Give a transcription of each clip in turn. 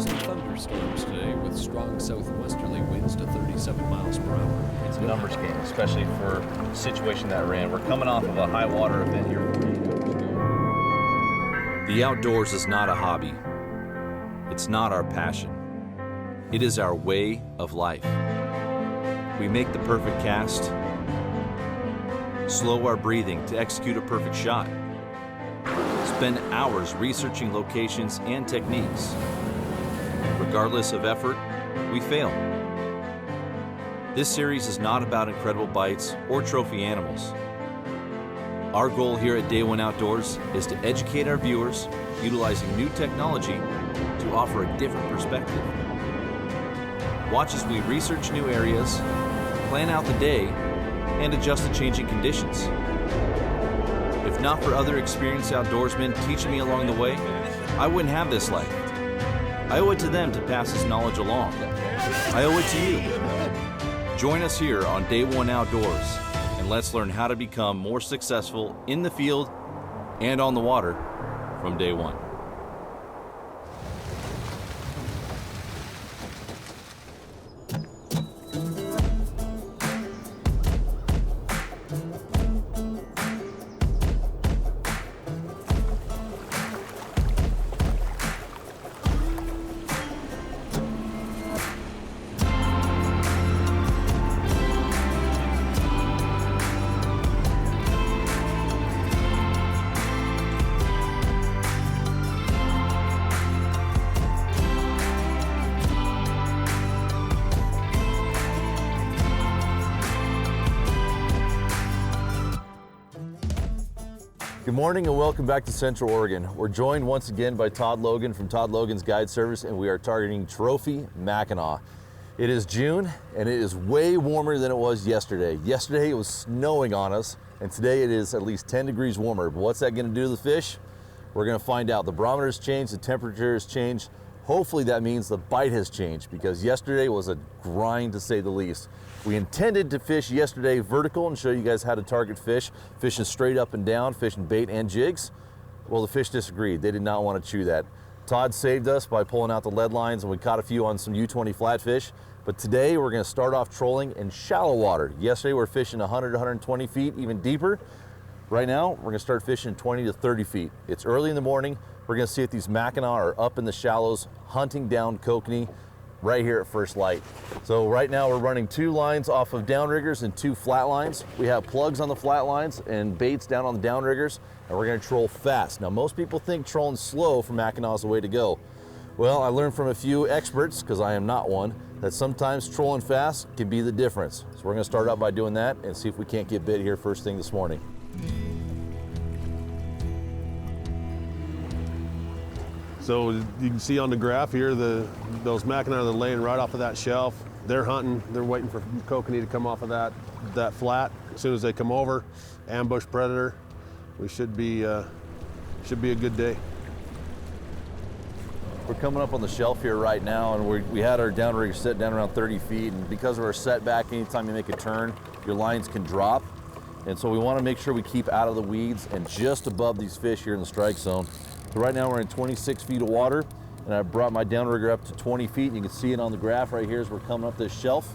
Drizzly thunderstorms today with strong southwesterly winds to 37 miles per hour. It's a numbers game, especially for the situation that we're in. We're coming off of a high water event here 48 hours ago. The outdoors is not a hobby. It's not our passion. It is our way of life. We make the perfect cast, slow our breathing to execute a perfect shot, spend hours researching locations and techniques. Regardless of effort, we fail. This series is not about incredible bites or trophy animals. Our goal here at Day One Outdoors is to educate our viewers utilizing new technology to offer a different perspective. Watch as we research new areas, plan out the day, and adjust to changing conditions. If not for other experienced outdoorsmen teaching me along the way, I wouldn't have this life. I owe it to them to pass this knowledge along. I owe it to you. Join us here on Day One Outdoors, and let's learn how to become more successful in the field and on the water from day one. Good morning and welcome back to Central Oregon. We're joined once again by Todd Logan from Todd Logan's Guide Service, and we are targeting Trophy Mackinaw. It is June and it is way warmer than it was yesterday. Yesterday it was snowing on us, and today it is at least 10 degrees warmer. But what's that going to do to the fish? We're going to find out. The barometer has changed, the temperature has changed. Hopefully that means the bite has changed, because yesterday was a grind to say the least. We intended to fish yesterday vertical and show you guys how to target fish, fishing straight up and down, fishing bait and jigs. Well, the fish disagreed. They did not want to chew that. Todd saved us by pulling out the lead lines, and we caught a few on some U20 flatfish. But today we're going to start off trolling in shallow water. Yesterday we were fishing 100 to 120 feet, even deeper. Right now we're going to start fishing 20 to 30 feet. It's early in the morning. We're going to see if these Mackinaw are up in the shallows, hunting down kokanee right here at first light. So right now we're running 2 lines off of downriggers and 2 flat lines. We have plugs on the flat lines and baits down on the downriggers, and we're going to troll fast. Now most people think trolling slow for Mackinaw is the way to go. Well, I learned from a few experts, because I am not one, that sometimes trolling fast can be the difference. So we're going to start out by doing that and see if we can't get bit here first thing this morning. So you can see on the graph here, those Mackinaw are laying right off of that shelf. They're hunting, they're waiting for kokanee to come off of that flat. As soon as they come over, ambush predator, we should be a good day. We're coming up on the shelf here right now, and we had our downrigger set down around 30 feet, and because of our setback, anytime you make a turn, your lines can drop. And so we want to make sure we keep out of the weeds and just above these fish here in the strike zone. So right now we're in 26 feet of water, and I brought my downrigger up to 20 feet, and you can see it on the graph right here as we're coming up this shelf.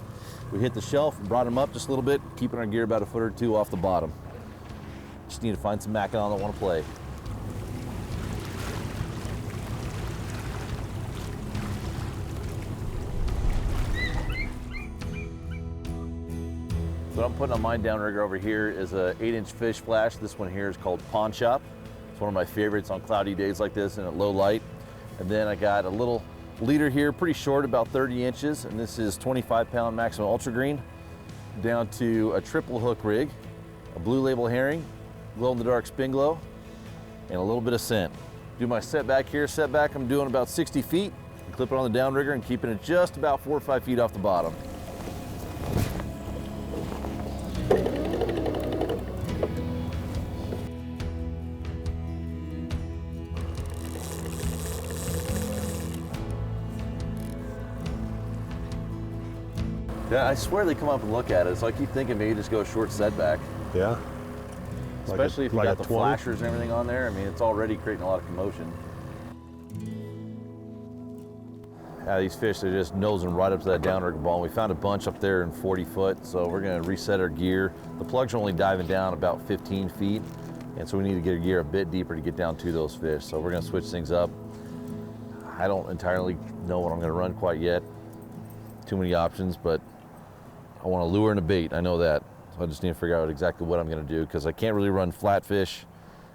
We hit the shelf, brought them up just a little bit, keeping our gear about a foot or 2 off the bottom. Just need to find some Mackinaw that want to play. So what I'm putting on my downrigger over here is a 8-inch fish flash. This one here is called Pawn Shop. It's one of my favorites on cloudy days like this and at low light. And then I got a little leader here, pretty short, about 30 inches, and this is 25-pound Maximum Ultra Green, down to a triple hook rig, a blue label herring, glow-in-the-dark spin glow, and a little bit of scent. Do my setback here. Setback I'm doing about 60 feet. Clip it on the downrigger and keeping it just about 4 or 5 feet off the bottom. Yeah, I swear they come up and look at it, so I keep thinking maybe just go short setback. Yeah. Especially if you got the flashers and everything on there. I mean, it's already creating a lot of commotion. these fish are just nosing right up to that downrigger ball. We found a bunch up there in 40 foot, so we're gonna reset our gear. The plugs are only diving down about 15 feet, and so we need to get our gear a bit deeper to get down to those fish. So we're gonna switch things up. I don't entirely know what I'm gonna run quite yet. Too many options, but I want a lure and a bait, I know that. So I just need to figure out exactly what I'm gonna do, because I can't really run flatfish,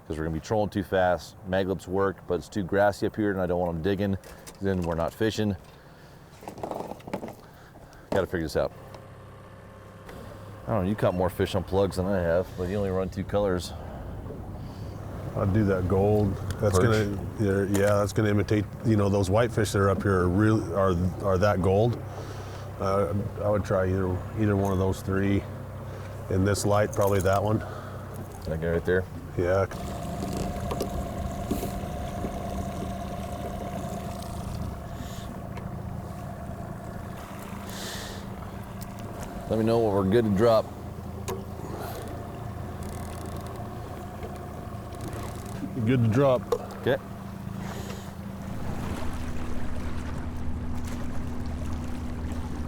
because we're gonna be trolling too fast. Mag lips work, but it's too grassy up here and I don't want them digging, then we're not fishing. Gotta figure this out. I don't know, you caught more fish on plugs than I have, but you only run 2 colors. I'd do that gold. That's Perch. that's gonna imitate, you know, those whitefish that are up here are that gold. I would try either one of those 3. In this light, probably that one. That guy right there. Yeah. Let me know when we're good to drop. Good to drop. Okay.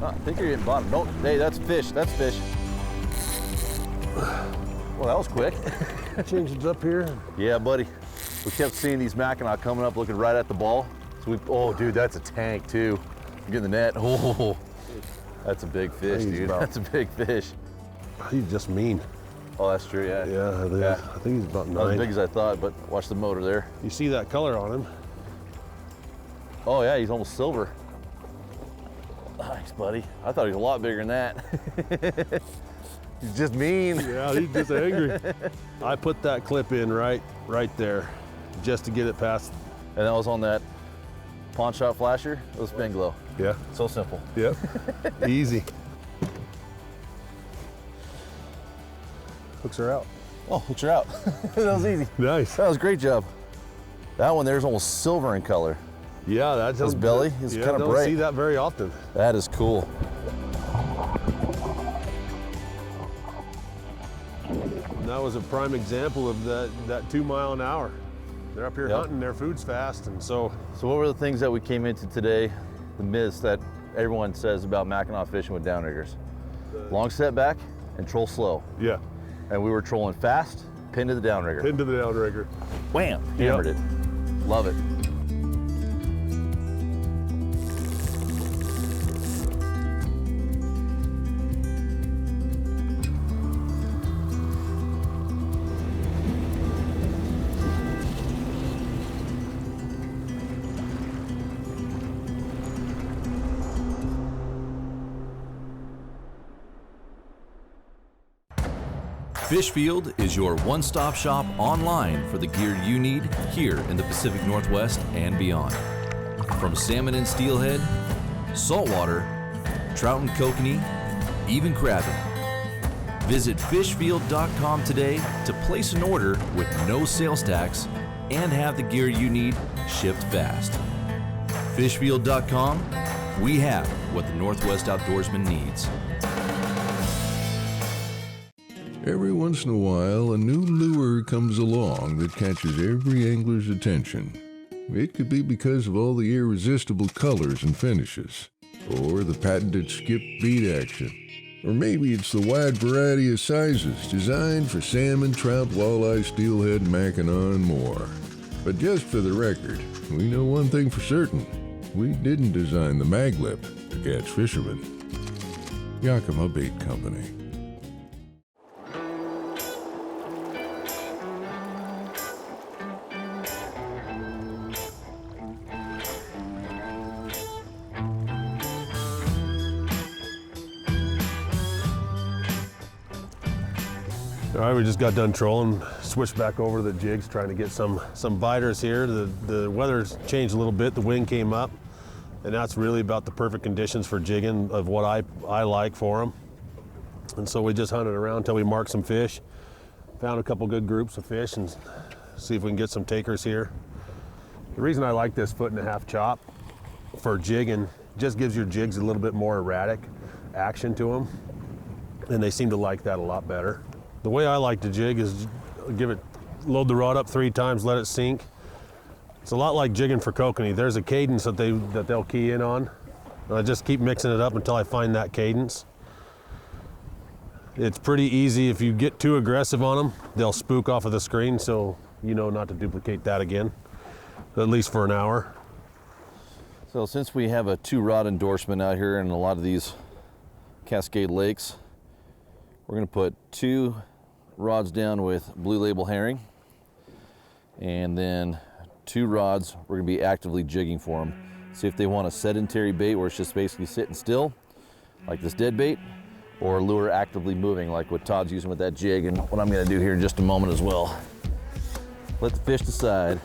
I think you're getting bottom. Don't, hey, that's fish, that's fish. Well, that was quick. Change it up here. Yeah, buddy. We kept seeing these Mackinaw coming up looking right at the ball. So we, oh, dude, that's a tank too. Get in the net. Oh, that's a big fish, dude. That's a big fish. He's just mean. Oh, that's true, yeah. Yeah, I think he's about 9. Not as big as I thought, but watch the motor there. You see that color on him? Oh yeah, he's almost silver. Nice, buddy. I thought he was a lot bigger than that. He's just mean. Yeah, he's just angry. I put that clip in right there, just to get it past. And that was on that pawn shop flasher. It was spin glow. Yeah. So simple. Yep. Easy. Hooks are out. Oh, hooks are out. That was easy. Nice. That was a great job. That one there's almost silver in color. Yeah, that's His belly is kind of don't bright. see that very often. That is cool. And that was a prime example of that 2 mile an hour. They're up here Yep. hunting, their food's fast, and so So what were the things that we came into today, the myths that everyone says about Mackinaw fishing with downriggers? Long setback and troll slow. yeah, And we were trolling fast, pinned to the downrigger. into the downrigger. Wham! Hammered it. Love it. Fishfield is your one-stop shop online for the gear you need here in the Pacific Northwest and beyond. From salmon and steelhead, saltwater, trout and kokanee, even crabbing. Visit fishfield.com today to place an order with no sales tax and have the gear you need shipped fast. Fishfield.com, we have what the Northwest outdoorsman needs. Every once in a while, a new lure comes along that catches every angler's attention. It could be because of all the irresistible colors and finishes, or the patented skip beat action, or maybe it's the wide variety of sizes designed for salmon, trout, walleye, steelhead, mackinaw, and more. But just for the record, we know one thing for certain. We didn't design the maglip to catch fishermen. Yakima Bait Company. All right, we just got done trolling, switched back over to the jigs, trying to get some biters here. The weather's changed a little bit, the wind came up, and that's really about the perfect conditions for jigging of what I like for them. And so we just hunted around until we marked some fish, found a couple good groups of fish, and see if we can get some takers here. The reason I like this 1.5-foot chop for jigging, just gives your jigs a little bit more erratic action to them, and they seem to like that a lot better. The way I like to jig is load the rod up 3 times, let it sink, It's a lot like jigging for kokanee. There's a cadence that they'll key in on. And I just keep mixing it up until I find that cadence. It's pretty easy. If you get too aggressive on them, they'll spook off of the screen, so you know not to duplicate that again, at least for an hour. So since we have a 2-rod endorsement out here in a lot of these Cascade lakes, we're going to put 2 rods down with Blue Label herring, and then 2 rods we're going to be actively jigging for them. See if they want a sedentary bait where it's just basically sitting still, like this dead bait, or a lure actively moving like what Todd's using with that jig, and what I'm going to do here in just a moment as well. Let the fish decide.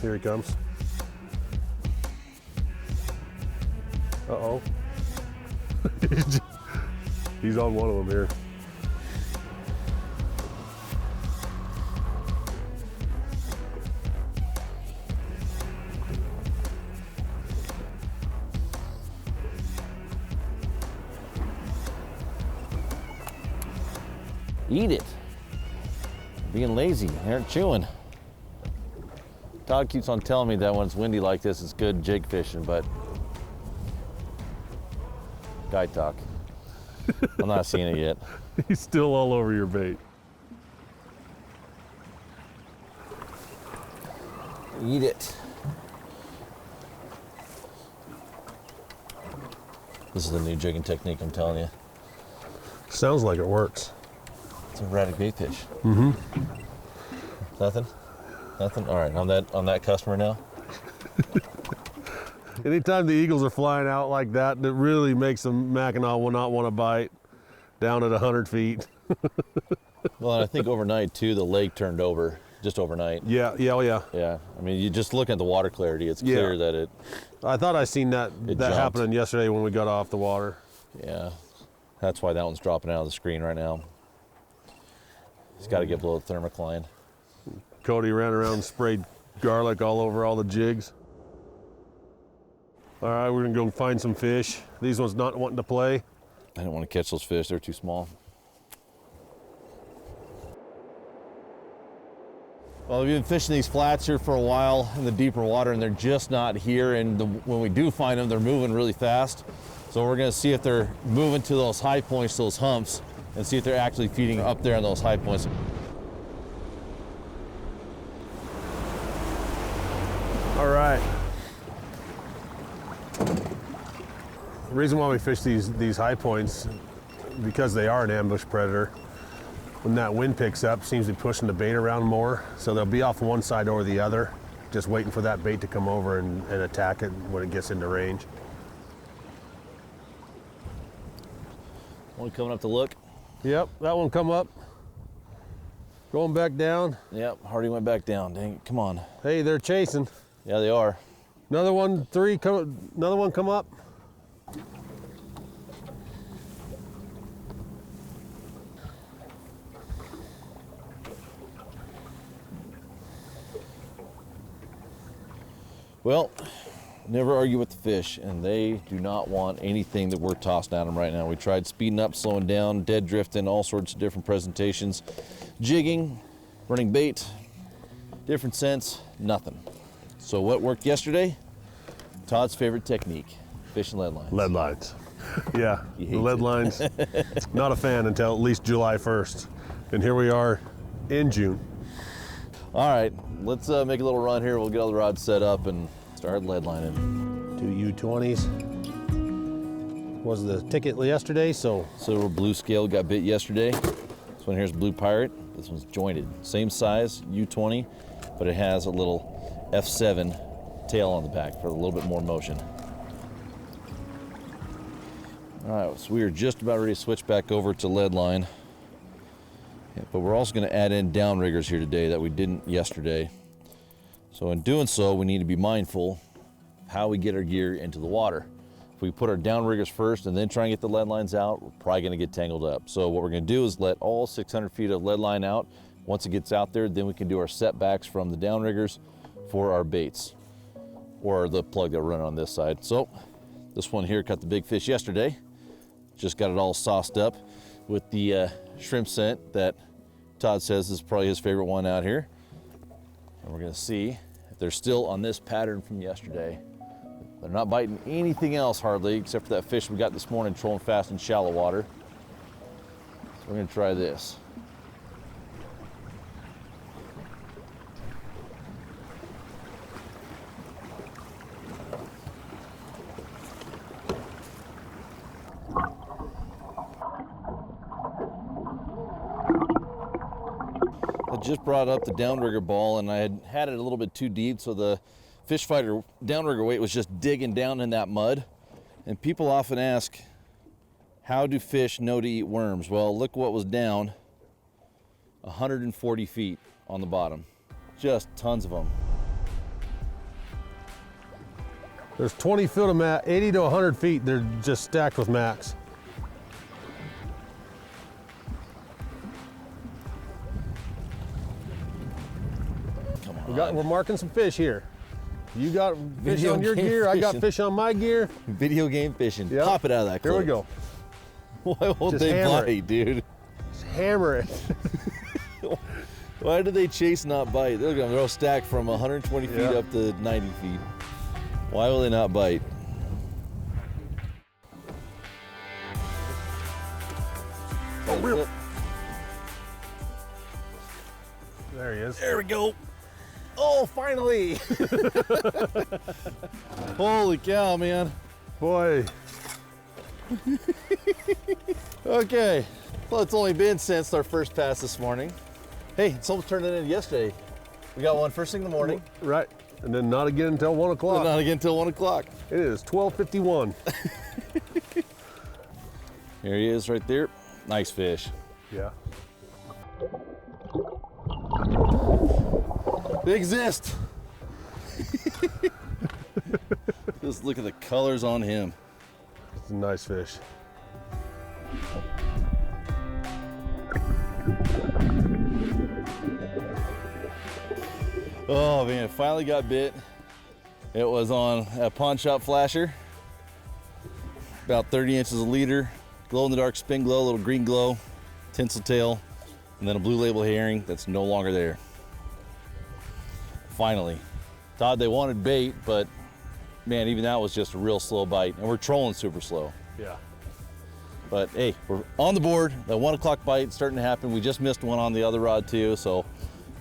Here he comes. Uh-oh. He's on one of them here. Eat it. Being lazy, they aren't chewing. Todd keeps on telling me that when it's windy like this, it's good jig fishing, but guy talk. I'm not seeing it yet. He's still all over your bait. Eat it. This is the new jigging technique, I'm telling you. Sounds like it works. It's a erratic bait fish. Mm-hmm. Nothing? Nothing? All right, on that customer now. Anytime the eagles are flying out like that, it really makes the Mackinaw will not want to bite down at 100 feet. Well, and I think overnight too, the lake turned over, just overnight. Yeah. Yeah, I mean, you just look at the water clarity, it's clear that it... I thought I seen that jumped. happening yesterday when we got off the water. Yeah, that's why that one's dropping out of the screen right now. He's got to get below the thermocline. Cody ran around and sprayed garlic all over all the jigs. All right, we're gonna go find some fish. These ones not wanting to play. I don't want to catch those fish, they're too small. Well, we've been fishing these flats here for a while in the deeper water, and they're just not here. And when we do find them, they're moving really fast. So we're gonna see if they're moving to those high points, those humps, and see if they're actually feeding up there on those high points. All right. The reason why we fish these high points, because they are an ambush predator. When that wind picks up, seems to be pushing the bait around more, so they'll be off one side or the other, just waiting for that bait to come over and attack it when it gets into range. One coming up to look. Yep, that one come up. Going back down. Yep, Hardy went back down. Dang it, come on. Hey, they're chasing. Yeah, they are. Another one, another one come up. Well, never argue with the fish, and they do not want anything that we're tossing at them right now. We tried speeding up, slowing down, dead drifting, all sorts of different presentations, jigging, running bait, different scents, nothing. So what worked yesterday? Todd's favorite technique, fishing lead lines. Lead lines. Yeah, He the hates lead it. lines, not a fan until at least July 1st. And here we are in June. All right, let's make a little run here. We'll get all the rods set up and start lead lining. 2 U20s. Was the ticket yesterday, so Silver blue scale got bit yesterday. This one here's Blue Pirate. This one's jointed. Same size, U20, but it has a little F7 tail on the back for a little bit more motion. All right, so we are just about ready to switch back over to lead line. Yeah, but we're also going to add in downriggers here today that we didn't yesterday. So in doing so, we need to be mindful of how we get our gear into the water. If we put our downriggers first and then try and get the lead lines out, we're probably going to get tangled up. So what we're going to do is let all 600 feet of lead line out. Once it gets out there, then we can do our setbacks from the downriggers for our baits, or the plug that we're running on this side. So this one here caught the big fish yesterday. Just got it all sauced up with the shrimp scent that Todd says is probably his favorite one out here. And we're gonna see if they're still on this pattern from yesterday. They're not biting anything else hardly, except for that fish we got this morning trolling fast in shallow water. So we're gonna try this. I just brought up the downrigger ball and I had it a little bit too deep, so the fish fighter downrigger weight was just digging down in that mud. And people often ask, how do fish know to eat worms? Well, look what was down, 140 feet on the bottom. Just tons of them. There's 20 foot of mat, 80 to 100 feet. They're just stacked with macks. We're marking some fish here. You got fish on your gear, I got fish on my gear. Video game fishing. Yep. Pop it out of that clip. Here we go. Why won't Just they hammer bite, dude? Just hammer it. Why do they chase, not bite? Look at them, they're all stacked from 120 feet Yeah. up to 90 feet. Why will they not bite? Oh, real. There he is. There we go. Oh, finally. Holy cow, man. Boy. Okay. Well, it's only been since our first pass this morning. Hey, someone turned it in yesterday. We got one first thing in the morning. Right. And then not again until 1 o'clock. Not again until 1 o'clock. It is 12:51. Here he is right there. Nice fish. Yeah. They exist. Just look at the colors on him. It's a nice fish. Oh man, it finally got bit. It was on a pawn shop flasher. About 30 inches a leader, glow in the dark spin glow, little green glow, tinsel tail, and then a blue label herring that's no longer there. Finally. Thought they wanted bait, but man, even that was just a real slow bite. And we're trolling super slow. Yeah. But hey, we're on the board. That 1 o'clock bite starting to happen. We just missed one on the other rod too, so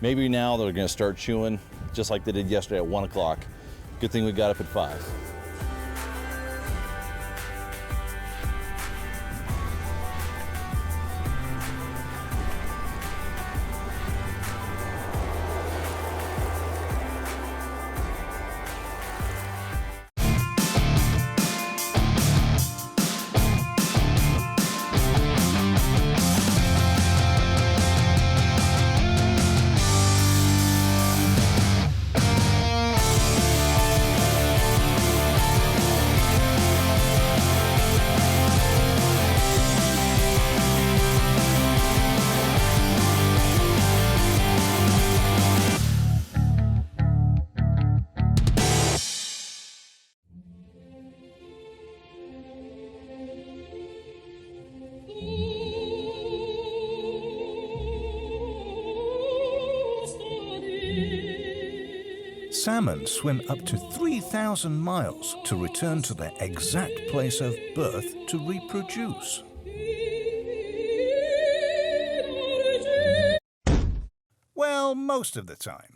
maybe now they're gonna start chewing just like they did yesterday at 1 o'clock. Good thing we got up at 5. Salmon swim up to 3,000 miles to return to their exact place of birth to reproduce. Well, most of the time.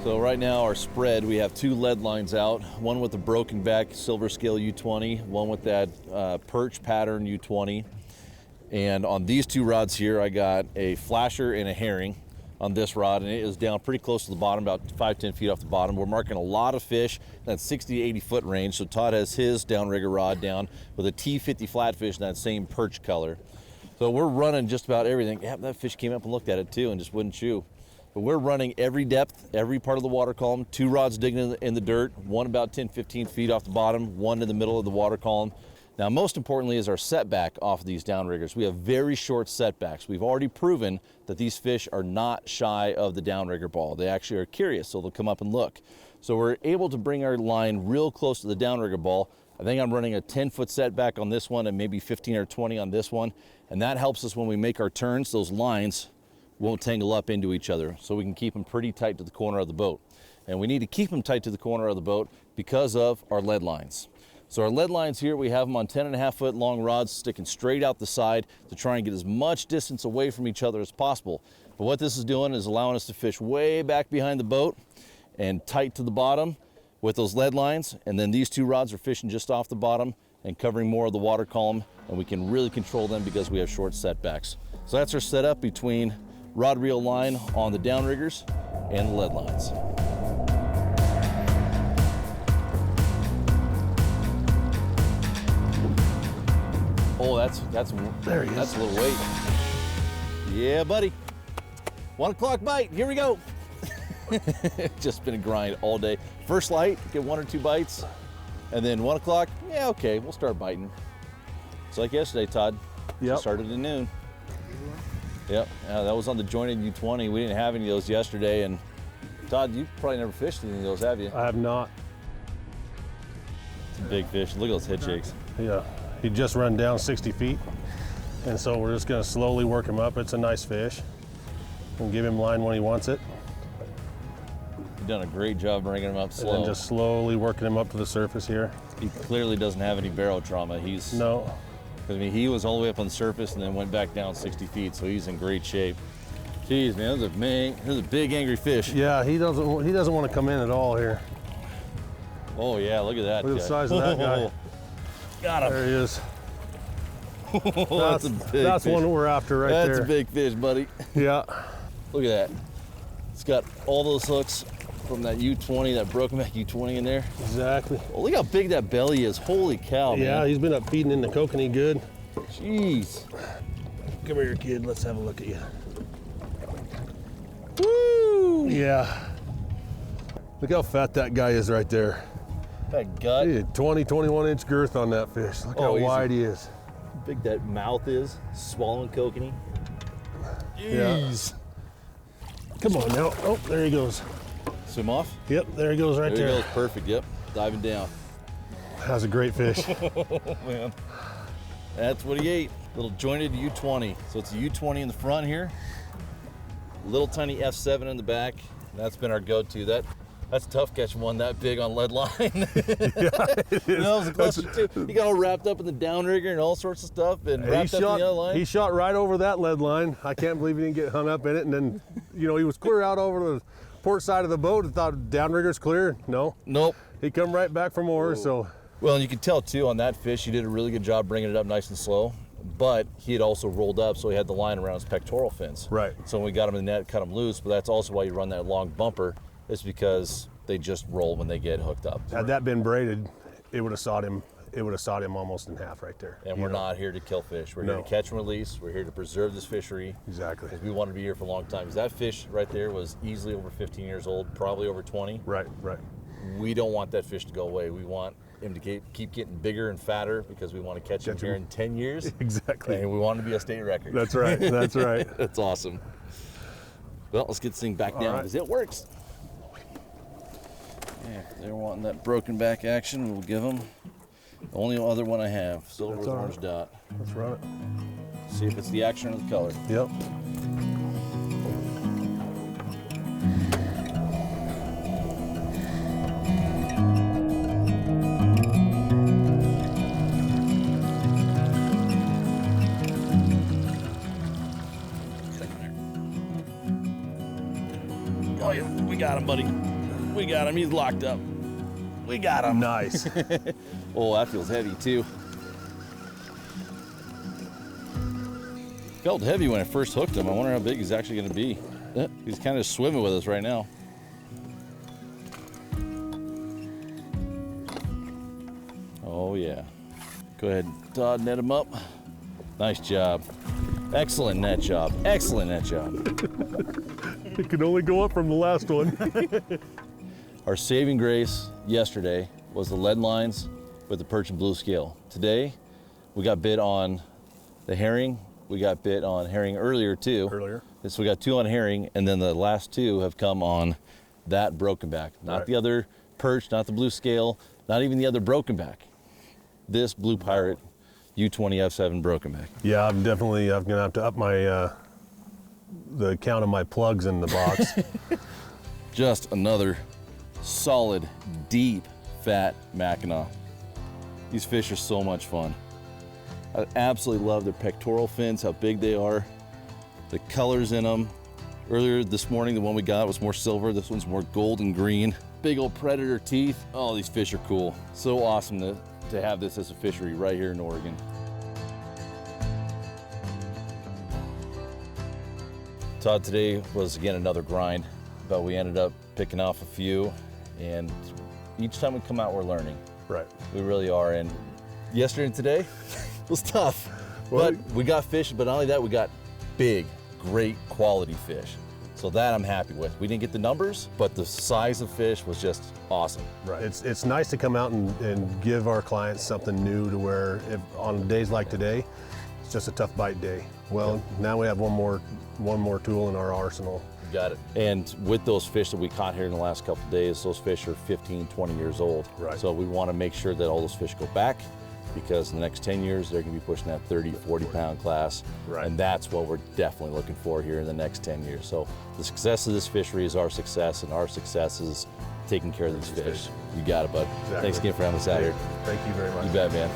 So right now our spread, we have 2 lead lines out, one with the broken back silver scale U20, one with that perch pattern U20. And on these 2 rods here, I got a flasher and a herring on this rod, and it is down pretty close to the bottom, about 5-10 feet off the bottom. We're marking a lot of fish in that 60 to 80 foot range. So Todd has his downrigger rod down with a T50 flatfish in that same perch color. So we're running just about everything. Yeah, that fish came up and looked at it too and just wouldn't chew. But we're running every depth, every part of the water column, 2 rods digging in the dirt, one about 10-15 feet off the bottom, one in the middle of the water column. Now, most importantly is our setback off of these downriggers. We have very short setbacks. We've already proven that these fish are not shy of the downrigger ball. They actually are curious, so they'll come up and look. So we're able to bring our line real close to the downrigger ball. I think I'm running a 10-foot setback on this one and maybe 15 or 20 on this one. And that helps us when we make our turns, those lines won't tangle up into each other. So we can keep them pretty tight to the corner of the boat. And we need to keep them tight to the corner of the boat because of our lead lines. So our lead lines here, we have them on 10.5-foot long rods sticking straight out the side to try and get as much distance away from each other as possible. But what this is doing is allowing us to fish way back behind the boat and tight to the bottom with those lead lines, and then these two rods are fishing just off the bottom and covering more of the water column, and we can really control them because we have short setbacks. So that's our setup between rod reel line on the downriggers and the lead lines. Oh, that's there he is. That's a little weight. Yeah, buddy. 1 o'clock bite. Here we go. Just been a grind all day. First light, get 1 or 2 bites, and then 1 o'clock. Yeah, okay, we'll start biting. It's like yesterday, Todd. Yep. Started at noon. Yep. That was on the jointed U20. We didn't have any of those yesterday, and Todd, you've probably never fished any of those, have you? I have not. It's a big fish. Look at those head shakes. Yeah, he just run down 60 feet, and so we're just gonna slowly work him up. It's a nice fish. We'll give him line when he wants it. You've done a great job bringing him up slow. And then just slowly working him up to the surface here. He clearly doesn't have any barrel trauma. No. I mean, he was all the way up on the surface and then went back down 60 feet, so he's in great shape. Jeez, man, that was a big angry fish. Yeah, he doesn't want to come in at all here. Oh yeah, look at that. Look at the size of that guy. Got him. There he is. That's a big That's fish. one we're after right there. That's a big fish, buddy. Yeah. Look at that. It's got all those hooks from that U20, that broken back U20 in there. Exactly. Oh, look how big that belly is. Holy cow, man. Yeah, he's been up feeding in the kokanee good. Jeez. Come here, kid. Let's have a look at you. Woo! Yeah. Look how fat that guy is right there. That gut. He had 20, 21 inch girth on that fish. Look how easy. wide he is. How big that mouth is. Swallowing kokanee. Jeez. Come on now. Oh, there he goes. Swim off? Yep, there he goes right There there. he goes. Perfect. Yep. Diving down. That was a great fish. Man. That's what he ate. Little jointed U20. So it's a U20 in the front here. Little tiny F7 in the back. That's been our go-to. That's tough catching one that big on lead line. Yeah, it is. You know, it was a cluster too. He got all wrapped up in the downrigger and all sorts of stuff, and wrapped up in the other line. He shot right over that lead line. I can't believe he didn't get hung up in it. And then, he was clear out over the port side of the boat and thought downrigger's clear. No. Nope. He come right back for more. So. Well, and you can tell too on that fish, he did a really good job bringing it up nice and slow. But he had also rolled up, so he had the line around his pectoral fins. Right. So when we got him in the net, cut him loose. But that's also why you run that long bumper. It's because they just roll when they get hooked up. Had that been braided, it would have sawed him. It would have sawed him almost in half right there. And we're not here to kill fish. We're here to catch and release. We're here to preserve this fishery. Exactly. Because we want to be here for a long time. Because that fish right there was easily over 15 years old, probably over 20. Right. We don't want that fish to go away. We want him to keep getting bigger and fatter because we want to catch him here in 10 years. Exactly. And we want him to be a state record. That's right. That's right. That's awesome. Well, let's get this thing back down because it works. Yeah, if they're wanting that broken back action, we'll give them. The only other one I have, silver with orange dot. Let's run it. See if it's the action or the color. Yep. Oh yeah, we got him, buddy. We got him. He's locked up. We got him. Nice. Oh, that feels heavy too. Felt heavy when I first hooked him. I wonder how big he's actually going to be. He's kind of swimming with us right now. Oh yeah. Go ahead, Todd, net him up. Nice job. Excellent net job. Excellent net job. It can only go up from the last one. Our saving grace yesterday was the lead lines with the perch and blue scale. Today, We got bit on the herring. We got bit on herring earlier too. So we got 2 on herring, and then the last 2 have come on that broken back. Not the other perch, not the blue scale, not even the other broken back. This Blue Pirate U20 F7 broken back. Yeah, I'm gonna have to up my the count of my plugs in the box. Just another solid, deep, fat Mackinaw. These fish are so much fun. I absolutely love their pectoral fins, how big they are, the colors in them. Earlier this morning, the one we got was more silver. This one's more gold and green. Big old predator teeth. Oh, these fish are cool. So awesome to have this as a fishery right here in Oregon. Todd, today was again another grind, but we ended up picking off a few, and each time we come out, we're learning. Right. We really are, and yesterday and today was tough. Well, but we got fish, but not only that, we got big, great quality fish. So that I'm happy with. We didn't get the numbers, but the size of fish was just awesome. Right. It's nice to come out and give our clients something new to where if on days like today, it's just a tough bite day. Well, now we have one more tool in our arsenal. You got it. And with those fish that we caught here in the last couple of days, those fish are 15, 20 years old. Right. So we want to make sure that all those fish go back, because in the next 10 years, they're going to be pushing that 30, 40 pound class. Right. And that's what we're definitely looking for here in the next 10 years. So the success of this fishery is our success, and our success is taking care of these fish. You got it, bud. Exactly. Thanks again for having us out here. Thank you very much. You bet, man.